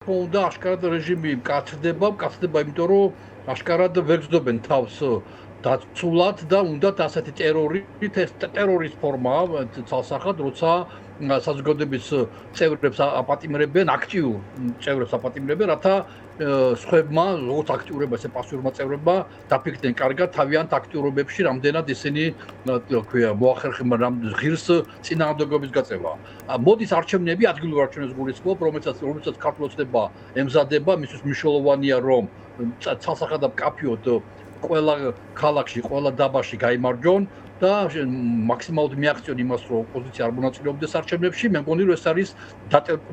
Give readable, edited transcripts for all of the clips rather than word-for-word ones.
უნდა აშკარად რეჟიმი მკაცრდება, იმიტომ რომ აშკარად ვერ გძნობენ თავს დაცულად და უნდათ ასეთი ტერორის ფორმა ცალსახად, როცა საზოგადოების წევრებს აპატიმრებენ, აქტიურ წევრებს აპატიმრებენ, რათა სხვებმა, როგორც აქტიურობა, ესე პასიურმა წევრებმა დაფიქრდნენ კარგად თავიანთ აქტიურობებში, რამდენად ისინი, მოახერხებენ ღირს წინააღმდეგობის გაწევა. მოდის არჩევნები, ადგილობრივ არჩევნებს გულისხმობ, რომელსაც ქართული ოცნება ემზადება, მისთვის მნიშვნელოვანია, რომ ცალსახად და მკაფიოდ ყველა ქალაქში, ყველა დაბაში გაიმარჯვონ და მაქსიმალურად მიაღწიონ იმას, რომ ოპოზიცია არ მონაწილეობდეს არჩევნებში. მე მგონი, რომ ეს არის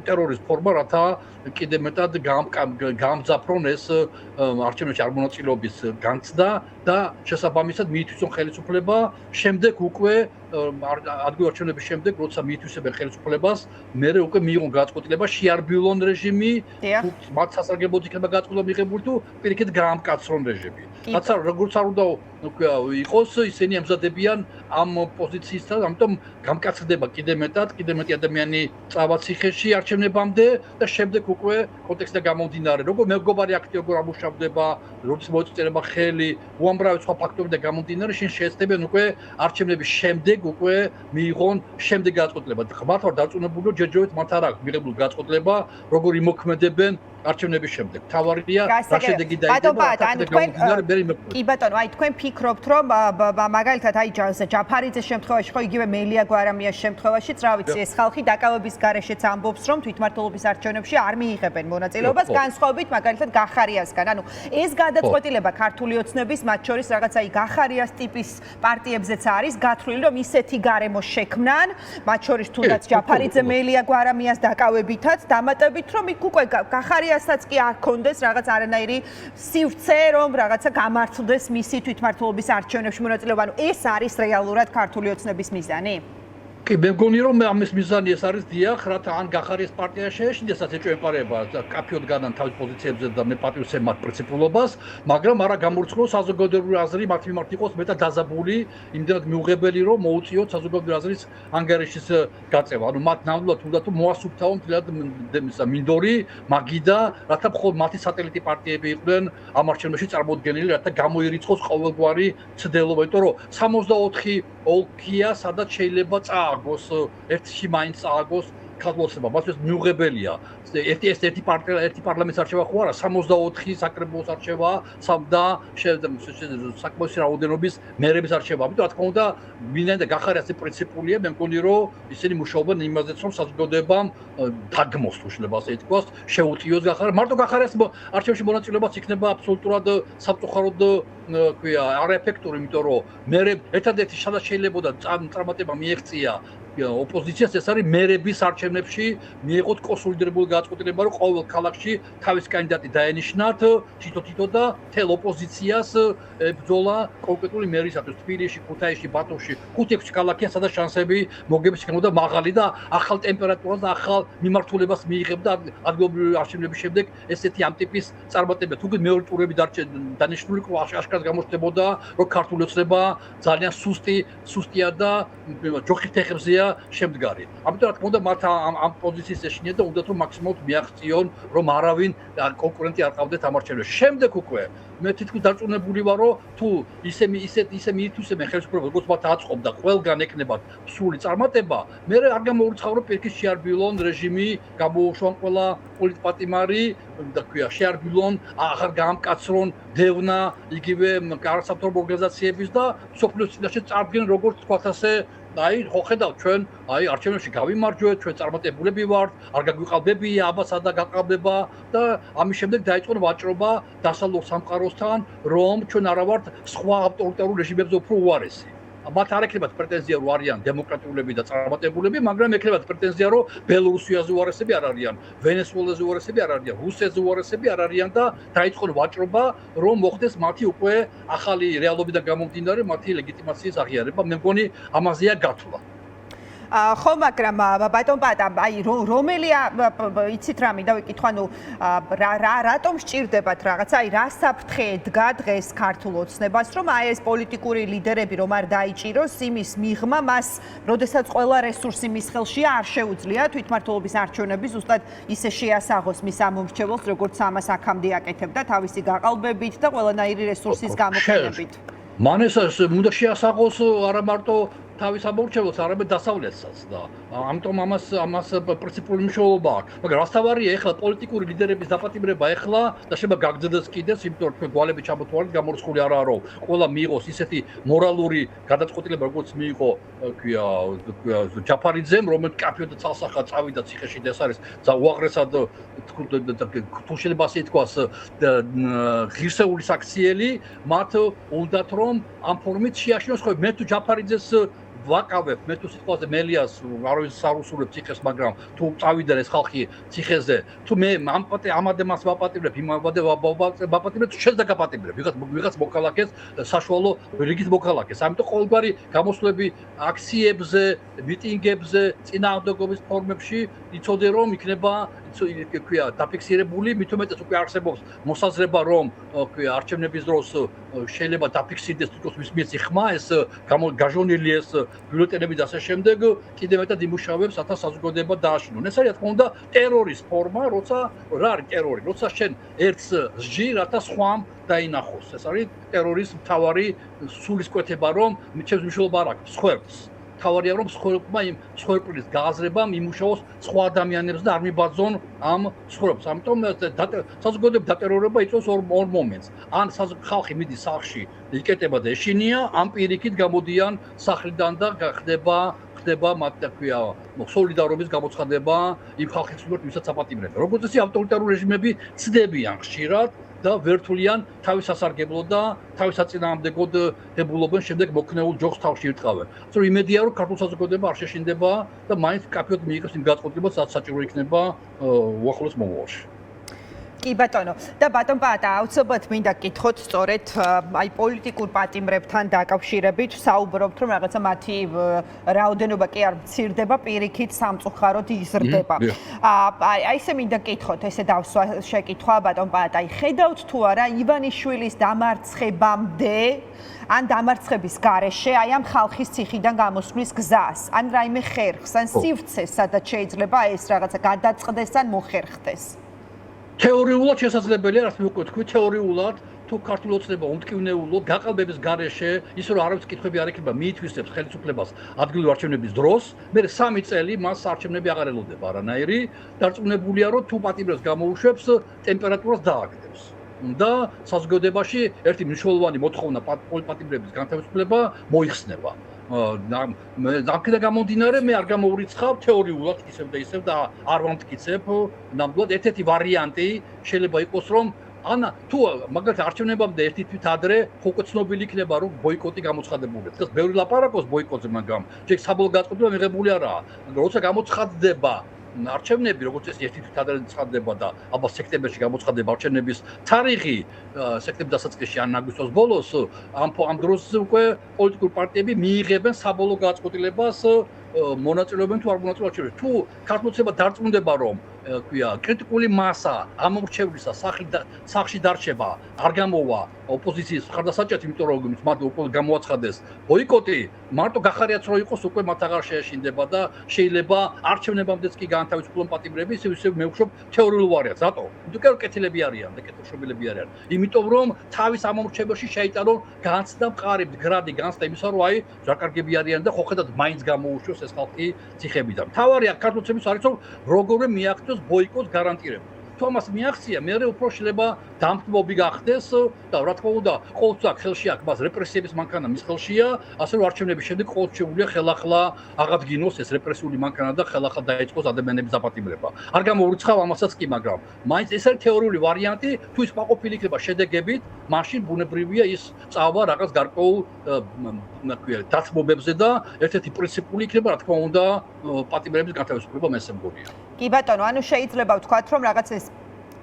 ტერორის ფორმა, რათა კიდევ მეტად გაამძაფრონ ეს არჩევნებში არ მონაწილეობის განცდა და შესაბამისად მიითვისონ ხელისუფლება შემდეგ უკვე ადგილობრივ არჩევნების შემდეგ, როცა მიითვისებენ ხელისუფლებას, მერე უკვე მიიღონ გადაწყვეტილება შეარბიულონ რეჟიმი, მათ სასარგებლოდ იქნება გადაწყვეტილება მიღებული თუ პირიქით გაამკაცრონ რეჟიმი. რაცა როგორც არ უნდა იყოს, ისინი ემზადებიან ამ პოზიციისთან, ამიტომ გამკაცრდება კიდევ მეტი ადამიანი წავა ციხეში არჩევნებამდე და შემდეგ უკვე კონტექსტიდან გამომდინარე, მეგობარი აქტი როგორ ამუშავდება, როდის მოეწერება ხელი, უამრავი სხვა ფაქტორიდან გამომდინარე, შენ შეეცდებიან უკვე არჩევნების შემდეგ უკვე მიიღონ შემდეგ გადაწყვეტილება. მათ ვარ დარწმუნებული, რომ ჯერჯერობით მათ არ აქვს მიღებული გადაწყვეტილება, როგორ იმოქმედებენ არჩევნების შემდეგ. თავარია რა შედეგი დაიდება, კი ბატონო, აი თქვენ ფიქრობთ, რომ მაგალითად აი ჯაფარიძეს შემთხვევაში ხო იგივე მელია გვარამიას შემთხვევაშიც, რა ვიცი, ეს ხალხი დაკავების გარეშეც ამბობს, რომ თვითმმართველობის არჩევნებში არ მიიღებენ მონაწილეობას, განსხვავებით მაგალითად გახარიასგან. ანუ ეს გადაწყვეტილება ქართული ოცნების, მათ შორის რაღაც აი გახარიას ტიპის პარტიებზეც არის გათვლილი, რომ ისეთი გარემო შექმნან, მათ შორის თუნდაც ჯაფარიძე მელია გვარამიას დაკავებითაც, დამატებით რომ იქ უკვე გახარიასაც კი არ ქონდეს რაღაც არანაირი სივრცე, რომ რაღაცა გამართლდეს მისი თვითმმართველობის არჩევნებში მონაწილეობა. ანუ ეს არის რეალურად ქართული ოცნების მიზანი? კი, მე მგონი რომ ამის მიზანი ეს არის დიახ, რათა ან გახარიას პარტია შეეშინდეს ასეთი ემპარება, კაფიოდ განან თავის პოზიციებზე და მე პატივს ემართ პრინციპულობას, მაგრამ არა გამორიცხულოს საზოგადოებრივი აზრი მათ მიმართ იყოს მეტად დაზაბული, იმდენად მიუღებელი რომ მოუწიოთ საზოგადოებრივი აზრის ანგარიშის გაწევა. ანუ მათ ნამდვილად უნდა თუ მოასუფთავონ მთლად მინდორი, მაგიდა, რათა მხოლოდ მათი სატელიტი პარტიები იყვნენ ამ არჩევნებში წარმოდგენილი, რათა გამოირიცხოს ყოველგვარი ცდელობა, იმიტომ რომ 64 ოლქია, სადაც შეიძლება ერთში მაინც წააგოს ქართულოცნება, მათთვის მიუღებელია. ერთი პარლამენტის არჩევა ხო არა, 64 საკრებულოს არჩევა და საკმაოsi რაოდენობის მერების არჩევა. ამიტომ რა თქმა უნდა, მინდა გახარიას პრინციპულია, მე მგონი რომ ისინი მუშაობენ იმაზეც, რომ საზოგადოებამ დაგმოს თუ შეიძლება ასე ითქვას, შეუწიოს გახარიას. მარტო გახარიას არჩევნებში მონაწილეობაც იქნება აბსოლუტურად სამწუხაროდ არაეფექტური, იმიტომ რომ მერე ერთადერთი სადაც შეიძლება წარმატება მიეღწია ოპოზიციას, ეს არის მერების არჩევნებში მიიღოთ კონსოლიდირებული გადაწყვეტილება, რომ ყოველ ქალაქში თავის კანდიდატი დაენიშნათ თითო და თელ ოპოზიციას ბრძოლა კონკრეტული მერისათვის. თბილისში, ქუთაისში, ბათუმში 5-6 ქალაქია, სადაც შანსები მოგების იქნებოდა მაღალი და ახალ ტემპერატურას და ახალ მიმართულებას მიიღებდა ადგილობრივი არჩევნების შემდეგ ესეთი ამ ტიპის წარმატება. თუკი მეორე ტურები დანიშნული აშკარად გამოჩნდებოდა, რომ ქართული ოცნება ძალიან სუსტია და ჯოხის თეხებზეა შემდგარი. ამიტომ რა თქმა უნდა მათ ამ პოზიციის ეშინიათ და უნდათ რომ მაქსიმალურად მიაღწიონ, რომ არავინ კონკურენტი არ ყავდეთ ამ არჩევნებში. შემდეგ უკვე მე თითქოს დარწმუნებული ვარ, რომ თუ ისე მიითვისებენ ხელისუფლებას, როგორც მათ აწყობდა, ყველგან ეკნებათ სრული წარმატება, მე არ გამოურიცხავ, რომ პირიქით შეარბიულონ რეჟიმი, გამოუშვან ყველა პოლიტპატიმარი და ქვია შეარბიულონ, აღარ გაამკაცრონ დევნა იგივე არასამთავრობო ორგანიზაციების და სოფლიოს წინაშე წარდგენ როგორც თქვათ ასე აი ხო ხედავთ ჩვენ აი არჩევნებში გავიმარჯვეთ, ჩვენ წარმატებულები ვართ, არ გაგვიყალბებია აბასა და გაყალბება და ამის შემდეგ დაიწყო ვაჭრობა დასავლურ სამყაროსთან, რომ ჩვენ არა ვართ სხვა ავტორიტარულ რეჟიმებზე უფრო უარესი. მათ არ ექნებათ პრეტენზია, რომ არიან დემოკრატიულები და წარმატებულები, მაგრამ ექნებათ პრეტენზია, რომ ბელორუსიაზე უარესები არ არიან, ვენესუელაზე უარესები არ არიან, რუსეთზე უარესები არ არიან და დაიწყონ ვაჭრობა, რომ მოხდეს მათი უკვე ახალი რეალობიდან გამომდინარე მათი ლეგიტიმაციის აღიარება. მე მგონი ამაზეა გათვლა. ხო, მაგრამ ბატონ პატა, აი რომელი იცით რა მინდა ვიკითხო, ანუ რატომ სჭირდებათ რაღაცა, აი რა საფრთხე ედგა დღეს ქართულ ოცნებას, რომ აი ეს პოლიტიკური ლიდერები რომ არ დაიჭიროს იმის მიღმა მას, როდესაც ყველა რესურსი მის ხელშია, არ შეუძლია თვითმმართველობის არჩევნები ზუსტად ისე შეასაღოს მის ამომრჩეველს, როგორც ამას აქამდე აკეთებდა თავისი გაყალბებით და ყველანაირი რესურსის გამოყენებით. მან ეს უნდა შეასაღოს არა მარტო თავის ამორჩეველს, არამედ დასავლეთსაც და ამიტომ ამას პრინციპული მნიშვნელობა აქვს. მაგრამ რასთავარია ეხლა პოლიტიკური ლიდერების დაპატიმრება ეხლა და შეიძლება გაგრძელდეს კიდეც, იმიტომ რომ თქვენ გვალები ჩამოთვალეთ, გამორიცხული არაა რომ ყველა მიიღოს ისეთი მორალური გადაწყვეტილება, როგორც მიიღო, ქვია, ჯაფარიძემ, რომელიც კაფეო და ცალსახა წავიდა ციხეში და ეს არის უაღრესად თუ შეიძლება ასე ითქვას, ღირსეული საქციელი, მათ უნდათ რომ ამ ფორმით შეაშინოს ხო მე თუ ჯაფარიძეს ვაკავებ, მე თუ სიტყვაზე მელიას არავის სარუსურებ ციხეს, მაგრამ თუ წავიდა ეს ხალხი ციხეზე, თუ მე ამადე მას ვაპატიმრებ, იმადე ვაპატიმრებ, თუ შენ დაგაპატიმრებ, ვიღაც მოქალაქეს, საშუალო რიგის მოქალაქეს. ამიტომ ყოველგვარი გამოსვლები აქციებზე, მიტინგებზე, წინააღმდეგობის ფორმებში იცოდე რომ იქნება ქვია დაფიქსირებული, მით უმეტეს უკვე არსებობს მოსაზრება რომ ქვია არჩევნების დროს შეიძლება დაფიქსირდეს თვითონ მის ხმა ეს გაჟონილი ეს ბიულეტენები და ასე შემდეგ კიდევ მეტად იმუშავებს რათა საზოგადოება დააშინონ. ეს არის რა თქმა უნდა ტერორის ფორმა, როცა რა არის ტერორი, როცა შენ ერთს სჯი, რათა სხვამ დაინახოს. ეს არის ტერორის მთავარი სულისკვეთება რომ ჩემს მნიშვნელობა არ აქვს სხვებს. თავარია რომ სხვებმა იმ სხვერპლის გააზრებამ იმუშაოს სხვა ადამიანებს და არ მიბაძონ ამ სხვებს. ამიტომ საზოგადოების დატერორება იწვევს ორ მომენტს. ან ხალხი მიდის სახლში, იკეტება და ეშინია, ამ პირიქით გამოდიან სახლიდან და ხდება მათ თქვია სოლიდარობის გამოცხადება იმ ხალხის მიმართ, ვისაც აპატიმრებენ. როგორც წესი ავტორიტარული რეჟიმები ცდებიან ხშირად და ვერთულიან თავის სასარგებლოდ და თავის საწინააღმდეგოდ დებულობენ შემდეგ მოქნეულ ჯოხს თავში ირტყავენ. ასე რომ იმედია რომ ქართულ საზოგადოება არ შეშინდება და მაინც კაფეოდ მიიღოს იმ გადაწყვეტილებას, რაც საჭირო იქნება უახლოეს მომავალში. კი ბატონო და ბატონ პატა აუცილებლად მინდა გკითხოთ სწორედ აი პოლიტიკურ პატიმრებთან დაკავშირებით საუბრობთ რომ რაღაცა მათი რაოდენობა კი არ მცირდება პირიქით სამწუხაროდ იზრდება აი ესე მინდა გკითხოთ ესე დავსვა შეკითხვა ბატონ პატა აი ხედავთ თუ არა ივანიშვილის დამარცხებამდე ან დამარცხების გარეშე აი ამ ხალხის ციხიდან გამოსვლის გზას ან რაიმე ხერხს ან სივრცეს სადაც შეიძლება ეს რაღაცა გადაწყდეს ან მოხერხდეს თეორიულად შესაძლებელია, რაც მე უკვე თქვი, თეორიულად თუ ქართულ ოცნება უმტკივნეულოდ გაყალბების გარეშე, ის რომ არავის კითხვები არ ექნება, მიითვისებს ხელისუფლებას ადგილობრივი არჩევნების დროს, მე 3 წელი მას არჩევნები აღარ ელოდება არანაირი, დარწმუნებულია რომ თუ პატიმრებს გამოუშვებს, ტემპერატურას დააგდებს. და საზოგადოებაში ერთი მნიშვნელოვანი მოთხოვნა პოლიტპატიმრების განთავისუფლება მოიხსნება. ამქედა გამომდინარე მე არ გამოურიცხავ თეორიულად ისევ და არ ვამტკიცებ ნამდვილად ერთ-ერთი ვარიანტი შეიძლება იყოს რომ ანა თუ მაგალითად არჩევნებამდე ერთი თვით ადრე უკვე ცნობილი იქნება რომ ბოიკოტი გამოცხადებულია. დღეს ბევრი ლაპარაკობს ბოიკოტზე, მაგრამ ჯერ საბოლოო გადაწყვეტილება მიღებული არაა. მაგრამ როცა გამოცხადდება არჩევნები, როგორც ეს ერთი თვით ადრე ცხადდება და ალბათ სექტემბერში გამოცხადდება არჩევნების თარიღი, სექტემბრის დასაწყისში ან აგვისტოს ბოლოს, ამ დროს უკვე პოლიტიკური პარტიები მიიღებენ საბოლოო გადაწყვეტილებას მონაწილეობენ თუ არ მონაწილეობენ. თუ ქართულ ოცნება დარწმუნდება რომ ქვია კრიტიკული მასა ამორჩევლისა სახლში დარჩება არ გამოვა ოპოზიციის მხარდასაჭერად, იმიტომ რომ მათ გამოაცხადეს ბოიკოტი, მარტო გახარიაც რო იყოს უკვე მათ აღარ შეეშინდება და შეიძლება არჩევნებამდეც კი განთავისუფლონ პატიმრები, ისევ მე ვხშობ თეორიულ ვარიანტს. რატო? იმიტომ რომ კეთილები არიან და კეთილშობილები არიან. იმიტომ რომ თავის ამორჩეველში შეიტანონ განცდა მყარი მდგრადი განცდა იმისა რომ აი რა კარგები არიან და ხო ხედავთ მაინც გამოუშვეს ეს ხალხი ციხებიდან. მთავარია ქართულ ოცნების არის რომ როგორი მიაღწიოს ბოიკოტს გარანტირება. თუ ამას მიაღწია, მე უფრო შეიძლება დამხმობი გახდეს და რა თქმა უნდა, ყოველთვის აქ ხელში აქვს მას რეპრესიების მანქანა მის ხელშია, ასე რომ არჩევნების შემდეგ ყოველთვის შეუძლია ხელახლა აღადგინოს ეს რეპრესიული მანქანა და ხელახლა დაიწყოს ადამიანების დაპატიმრება. არ გამოურიცხავ ამასაც კი, მაგრამ მაინც ეს არის თეორიული ვარიანტი, თუ ის მაყოფილი იქნება შედეგებით, მაშინ ბუნებრივია ის წავა რაღაც გარკვეულ დათმობებზე და ერთ-ერთი პრინციპული იქნება, რა თქმა უნდა, პატიმრების განთავისუფლება მე ესე მგონია. კი ბატონო, ანუ შეიძლება ვთქვათ, რომ რაღაც ეს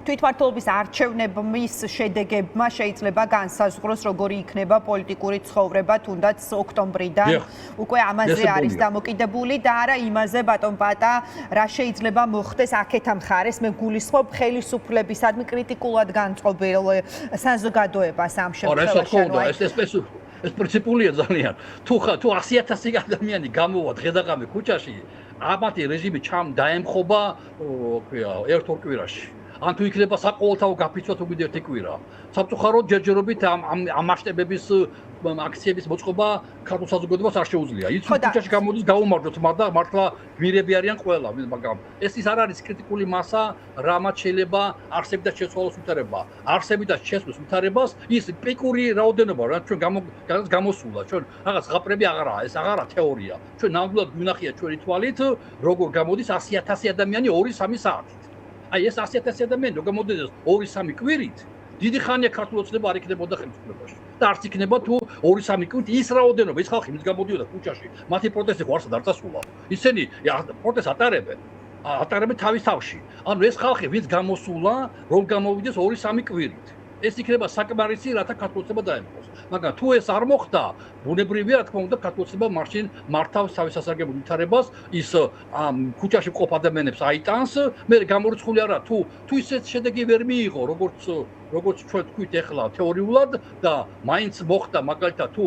თვითმმართველობის არჩევნების შედეგებმა შეიძლება განსაზღვროს როგორი იქნება პოლიტიკური ცხოვრება თუნდაც ოქტომბრიდან უკვე ამაზე არის დამოკიდებული და არა იმაზე ბატონ პატა რა შეიძლება მოხდეს აქეთა მხარეს მე გულისხმობ ხელისუფლებისადმი კრიტიკულად განწყობილ საზოგადოებას ამ შემთხვევაში ეს პრინციპულია ძალიან თუ 100,000 ადამიანი გამოვა დღე-დღე ქუჩაში ამათი რეჟიმი დაემხობა ერთ-ორ კვირაში ან თუ იქნება საყოველთაო გაფიცვა თუ კიდევ ერთი კვირა. სამწუხაროდ ჯერჯერობით ამ მასშტაბების აქციების მოწყობა ქართულ საზოგადოებას არ შეუძლია. იცი ქუჩაში გამოდის გაუმარჯოთ, მაგრამ მართლა გმირები არიან ყველა, მაგრამ ეს ის არ არის კრიტიკული მასა, რამაც შეიძლება არსებითად შეცვალოს ვითარება. არსებითად შეცვალოს ვითარებას ის პიკური რაოდენობა, რაც ჩვენ გამოსულა, ჩვენ რაღაც ღაპრები აღარაა, ეს აღარა თეორია. ჩვენ ნამდვილად გვინახია ჩვენი თვალით, როგორ გამოდის 100,000 ადამიანი 2-3 საათით. აი ეს 100,000 ადამიანი რო გამოდიდეს 2-3 კვირით, დიდი ხანია ქართულ ოცნება არ იქნებოდა ხელისუფლებაში. და არც იქნება თუ 2-3 კვირით ის რაოდენობა, ის ხალხი მის გამოდიოდა ქუჩაში, მათი პროტესტი ხო არსად არ წასულა. ისინი პროტესტს ატარებენ თავის თავში. ანუ ეს ხალხი ვინც გამოსულა, რომ გამოვიდეს 2-3 კვირით. ეს იქნება საკმარისი, რათა ქართულ ოცნება დაემხოს. მაგრამ თუ ეს არ მოხდა, ბუნებრივია, რა თქმა უნდა, ქართულ ოცნება მაშინ მართავს თავის სასარგებლო ვითარებას, ის ქუჩაში მყოფ ადამიანებს აიტანს, მე გამორიცხული არა, თუ ისეთ შედეგი ვერ მიიღო, როგორც ჩვენ თქვით ახლა თეორიულად და მაინც მოხდა, მაგალითად, თუ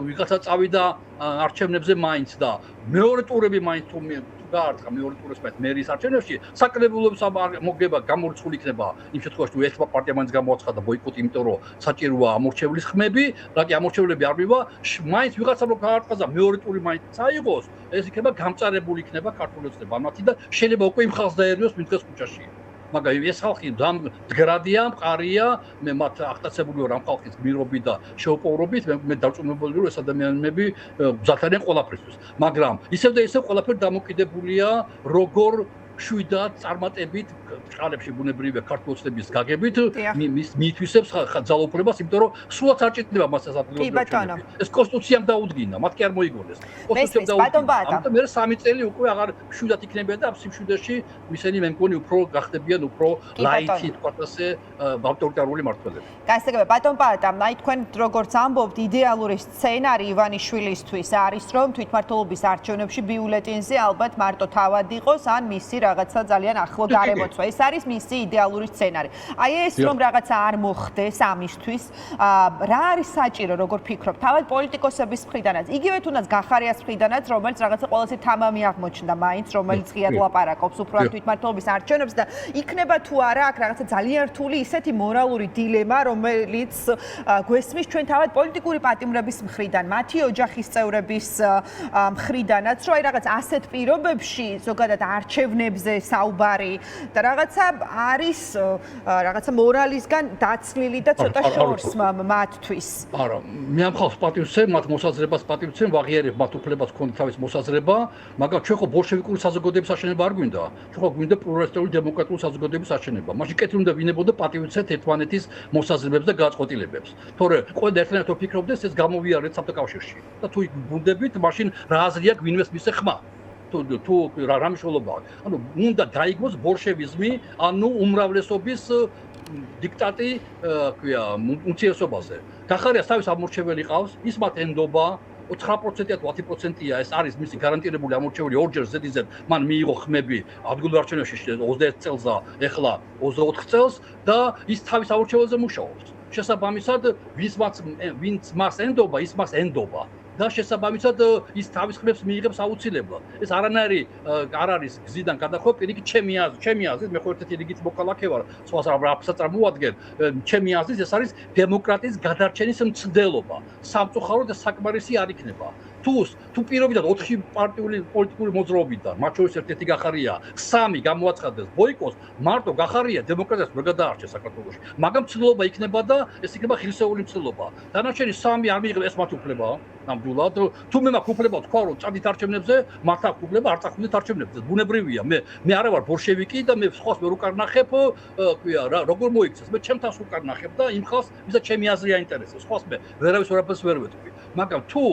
ვიღაცა წავიდა არჩევნებზე მაინც და მეორე ტურები მაინც თუ გაარტყა მეორე ტურს მერის არჩევნებში, საკრებულოს მოგება გამორიცხული იქნება იმ შემთხვევაში, თუ ერთმა პარტიამ მაინც გამოაცხადა ბოიკოტი, იმიტომ რომ საჭიროა ამორჩევლის ხმები, რაკი ამორჩევლები არ მივა, მაინც ვიღაცამ რომ გაარტყა და მეორე ტური მაინც წაიღოს, ეს იქნება გამწარებული იქნება ქართული ოცნება ამათი და შეიძლება უკვე იმ ხალხს დაერიოს, ვინც დღეს ქუჩაშია. მაგრამ ეს ხალხი მდგრადია, მყარია, მე მათ აღტაცებული ვარ ამ ხალხის გმირობით და შეუპოვრობით, მე დარწმუნებული ვარ, ეს ადამიანები გზათარიან ყველაფრისთვის. მაგრამ ისევ და ისევ ყველაფერი დამოკიდებულია როგორ შვიდად წარმატებით წყალებში ბუნებრივია ქართულ ოცნების გაგებით მიითვისებს ძალაუფლებას, იმიტომ რომ სულაც არ ჭირდება მას ადგილობრივი. ეს კონსტიტუციამ დაუდგინა, მათ კი არ მოიგონეს. კონსტიტუციამ დაუდგინა. ამიტომ მე 3 წელი უკვე აღარ შვიდად იქნებიან და ამ სიმშვიდეში ისინი მე მგონი უფრო გახდებიან უფრო ლაიცი, თქვათ ასე, ავტორიტარული მმართველები. გასაგებია, ბატონ პატა, აი თქვენ როგორც ამბობთ, იდეალური სცენარი ივანიშვილისთვის არის, რომ თვითმმართველობის არჩევნებში ბიულეტენზე ალბათ მარტო თავად იყოს, ან მისი რაღაცა ძალიან ახლო გარემოცვა. ეს არის მისი იდეალური სცენარი. აი ეს რომ რაღაცა არ მოხდეს ამისთვის, რა არის საჭირო, როგორ ფიქრობ? თავად პოლიტიკოსების მხრიდანაც, იგივე თუნდაც გახარიას მხრიდანაც, რომელიც რაღაცა ყველაზე თამამი აღმოჩნდა მაინც, რომელიც ღიად ლაპარაკობს უფრო ამ თვითმმართველობის არჩევნებს და იქნება თუ არა აქ რაღაცა ძალიან რთული ისეთი მორალური დილემა, რომელიც გვესმის ჩვენ თავად პოლიტიკური პატიმრების მხრიდან, მათი ოჯახის წევრების მხრიდანაც, რომ აი რაღაც ასეთ პირობებში ზოგადად არჩევნებზე საუბარი და რაღაცა არის რაღაცა მორალისგან დაცლილი და ცოტა შორს მათთვის. არა, მე ამ ხალხს პატივცემ, მათ მოსაზრებას პატივცემ, ვაღიარებ მათ უფლებას ქონდა თავის მოსაზრება, მაგრამ ჩვენ ხო ბოლშევიკური საზოგადოების აშენება არ გვინდა. ჩვენ ხო გვინდა პლურალისტური დემოკრატიული საზოგადოების აშენება. მაშინ კეთილი უნდა ვინებოდა პატივცეთ ერთმანეთის მოსაზრებებს და გადაწყვეტილებებს. თორე ყველა ერთმანეთთან ფიქრობდეს, ეს გამოვიარეთ საბჭოთა და თუ გუნდებით, მაშინ რა აზრია გვინმეს მისე ხმა. თუ რა მნიშვნელობა აქვს. ანუ უნდა გაიგოს ბოლშევიზმი, ანუ უმრავლესობის დიქტატი, ქვია, უმცირესობაზე. გახარიას თავის ამორჩეველი ყავს, ის მათ ენდობა 9%-ია თუ 10%-ია, ეს არის მისი გარანტირებული ამორჩეველი ორჯერ ზედიზედ, მან მიიღო ხმები ადგილობრივ არჩევნებში 21 წელს და ეხლა 24 წელს და ის თავის ამორჩეველზე მუშაობს. შესაბამისად, ვინც მას ენდობა, ის მას ენდობა. და შესაბამისად ის თავის ხმებს მიიღებს აუცილებლად. ეს არანაირი არ არის გზიდან გადახვა, პირიქით ჩემი აზრით, მე ხო ერთ-ერთი რიგით მოქალაქე ვარ, სხვას არაფერს წარმოვადგენ. ჩემი აზრით ეს არის დემოკრატიის გადარჩენის მცდელობა. სამწუხაროდ ეს საკმარისი არ იქნება. თუ პირობიდან 4 პოლიტიკური მოძრაობიდან, მათ შორის ერთ-ერთი გახარია, 3 გამოაცხადეს ბოიკოტს, მარტო გახარია დემოკრატიას ვერ გადაარჩეს საქართველოში. მაგრამ მცდელობა იქნება და ეს იქნება ღირსეული მცდელობა. დანარჩენი 3 არ მიიღებს, ეს მათი უფლებაა. ნამდვილად, თუ მე მაქვს უფლება თქვა, რომ წადით არჩევნებზე, მათ აქვს უფლება არ წახვიდეთ არჩევნებზე. ბუნებრივია, მე არა ვარ ბოლშევიკი და მე სხვას ვერ უკარნახებ, ქვია, როგორ მოიქცეს. მე ჩემ თავს უკარნახებ და იმ ხალხს, ვისაც ჩემი აზრი აინტერესებს. სხვას მე ვერავის ვერაფერს ვერ ვეთქვი. მაგრამ თუ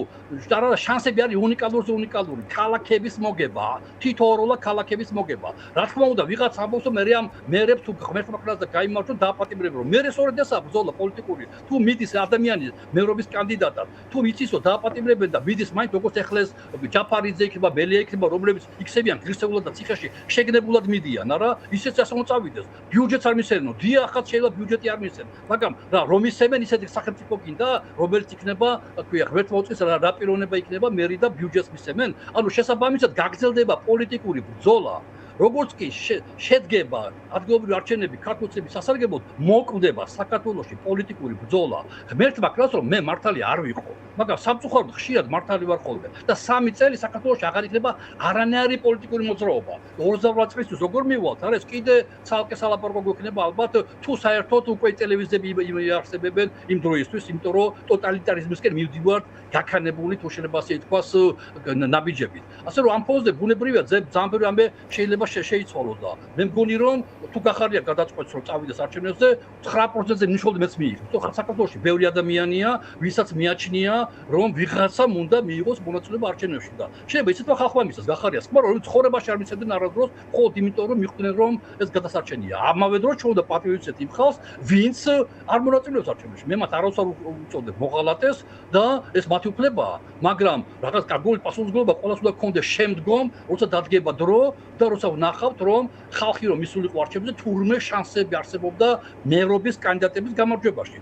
შანსები არის უნიკალური ქალაქების მოგება, თითოეულა ქალაქების მოგება. რა თქმა უნდა, ვიღაც ამბობს, რომ მე ამ მერებს თუ ღმერთმა ხნას და გაიმარჯვო დააპატიმრებო. მე სწორედ ესაა ბრძოლა პოლიტიკური. თუ მიდის ადამიანი მერობის კანდიდატად, თუ იცისო დააპატიმრებენ და მიდის მაინც როგორც ეხლა ეს ჯაფარიძე იქნება, ბელია იქნება, რომლებიც იქცებიან ღირსეულად და ციხეში შეგნებულად მიდიან, არა? ისეც ასე უნდა წავიდეს. ბიუჯეტს არ მისცემენ. დიახაც შეიძლება ბიუჯეტი არ მისცემენ. მაგრამ რა რომ მისცემენ ისეთი სახელმწიფო გინდა, რომელიც იქნება, თქვია, ღმერთმა უწყის რა პიროვნება იქნება მერი და ბიუჯეტს მისცემენ. ანუ შესაბამისად გაგრძელდება პოლიტიკური ბრძოლა. როგორც კი შედგება ადგილობრივი არჩევნები ქართულების სასარგებლოდ, მოკვდება საქართველოში პოლიტიკური ბრძოლა. ღმერთმა ქნას რომ მე მართალი არ ვიყო, მაგრამ სამწუხაროდ ხშირად მართალი ვარ ხოლმე და 3 წელი საქართველოში აღარ იქნება არანაირი პოლიტიკური მოძრაობა. 28 წლისთვის როგორ მივალთ, არა ეს კიდე ცალკე სალაპარაკო გვექნება ალბათ თუ საერთოდ უკვე ტელევიზიები იარსებებენ იმ დროისთვის, იმიტომ რომ ტოტალიტარიზმისკენ მივდივართ გაქანებული თუ შეიძლება ასე ითქვას ნაბიჯებით. ასე რომ ამ ფონზე ბუნებრივია ძალიან ბევრი ამბე შეიძლება შეიცვალოს და მე მგონი რომ თუ გახარია გადაწყვეტს რომ წავიდეს არჩევნებზე 9%-ზე მნიშვნელოვნად მეც მიიღებს. თუმცა საქართველოში ბევრი ადამიანია, ვისაც მიაჩნია რომ ვიღაცამ უნდა მიიღოს მონაწილეობა არჩევნებში და შეიძლება ისეთმა ხალხმა მისცეს გახარიას, მაგრამ რომ ცხოვრებაში არ მისცემდნენ არასდროს, მხოლოდ იმიტომ რომ მიხვდნენ რომ ეს გადასარჩენია. ამავე დროს ჩვენ უნდა პატივი ვიცეთ იმ ხალხს, ვინც არ მონაწილეობს არჩევნებში. მე მათ არავის არ უწოდებ მოღალატეს და ეს მათი უფლებაა, მაგრამ რაღაც კარგული პასუხისმგებლობა ყველას უნდა გქონდეს შემდგომ, როცა დადგება დრო და როცა ვნახავთ რომ ხალხი რომ მისულიყო არჩევნებზე თურმე შანსები არსებობდა მერობის კანდიდატების გამარჯვებაში.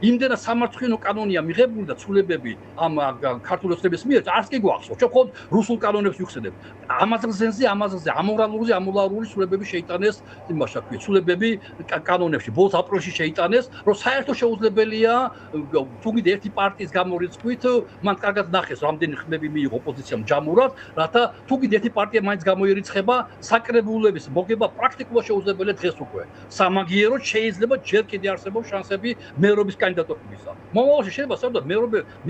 იმდენად სამარცხვინო კანონია მიღებული და ცვლილებები ამ ქართული ოცნების მიერ არც კი გვახსოვს. ჩვენ მხოლოდ რუსულ კანონებს ვიხსენებთ. ამაზღზე ამორალური ცვლილებები შეიტანეს იმაში აქვია ცვლილებები კანონებში. ბოლოს აპრილში შეიტანეს, რომ საერთოდ შეუძლებელია თუ კიდე ერთი პარტიის გამორიცხვით მან კარგად ნახეს რამდენი ხმები მიიღო ოპოზიციამ ჯამურად, რათა თუ კიდე ერთი პარტია მაინც გამოირიცხება საკრებულების მოგება პრაქტიკულად შეუძლებელია დღეს უკვე. სამაგიეროდ შეიძლება ჯერ კიდე არსებობს შანსები მერობის კანდიდატობისა. მომავალში შეიძლება საერთოდ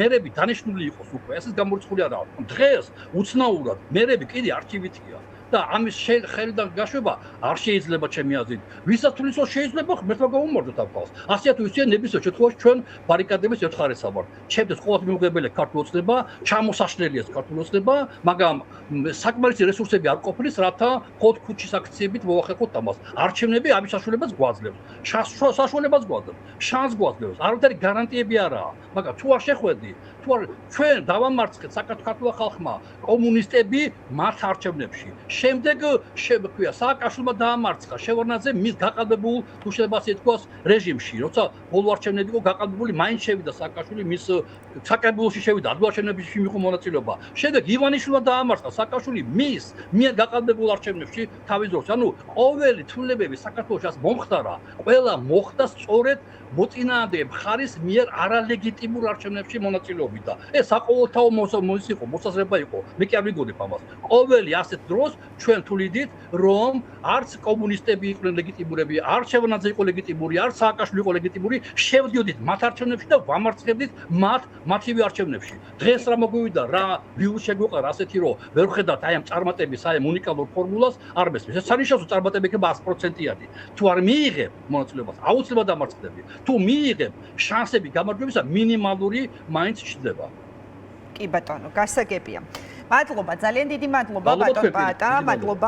მერები დანიშნული იყოს უკვე. ესეც გამორიცხული არაა. დღეს უცნაურად მერები კიდე არქივითია. და ამის ხელიდან გაშვება არ შეიძლება ჩემი აზრით. ვისაც თulis რომ შეიძლება ღმერთმა გაუმარჯვოთ ამ ხალხს. ასე თუ ისე ნებისმიერ შემთხვევაში ჩვენ ბარიკადების ერთხარესა ვართ. ჩემთვის ყოველთვის მიუღებელია ქართული ოცნება, ჩამოსაშლელია ქართული ოცნება, მაგრამ საკმარისი რესურსები არ ყოფნის, რათა ხოთ ქუჩის აქციებით მოახერხოთ ამას. არჩევნები ამის საშუალებას გვაძლევს. საშუალებას გვაძლევს. შანსს გვაძლევს. არავითარი გარანტიები არაა, მაგრამ თუ არ შეხვედი, თუ არ ჩვენ დავამარცხეთ საქართველოს ხალხმა კომუნისტები მათ არჩევნებში. შემდეგ შეგვქვია სააკაშვილმა დაამარცხა შევარდნაძე მის გაყალბებულ თუ შეიძლება ასე ითქვას რეჟიმში, როცა ბოლო არჩევნები იყო გაყალბებული, მაინც შევიდა სააკაშვილი მის საკრებულოში შევიდა ადვარჩევნებში მიიღო მონაწილეობა. შემდეგ ივანიშვილმა დაამარცხა სააკაშვილი მის მიერ გაყალბებულ არჩევნებში თავის დროს. ანუ ყოველი ცვლილებები საქართველოს მომხდარა, ყველა მოხდა სწორედ მოწინააღმდეგე მხარის მიერ არალეგიტიმურ არჩევნებში მონაწილეობით და ეს საყოველთაო მოსაზრება იყო. მე კი არ ვიგონებ ამას. ყოველი ასეთ დროს ჩვენ თვლიდით რომ არც კომუნისტები იყვნენ ლეგიტიმურები, არც შევარდნაძე იყო ლეგიტიმური, არც სააკაშვილი იყო ლეგიტიმური, შევდიოდით მათ არჩევნებში და ვამარცხებდით მათივე არჩევნებში. დღეს რა მოგვივიდა, რა ვირუსი შეგვიყარა ასეთი რომ ვერ ვხედავთ აი ამ წარმატების აი ამ უნიკალურ ფორმულას არ მესმის. ეს არის შესაძლოა წარმატება იქნება 100%-იანი. თუ არ მიიღებ მონაწილეობას, აუცილებლად დამარცხდები. თუ მიიღებ შანსები გამარჯვებისა, მინიმალური მაინც ჩნდება. კი ბატონო, გასაგებია. მადლობა, ძალიან დიდი მადლობა ბატონ პაატა, მადლობა.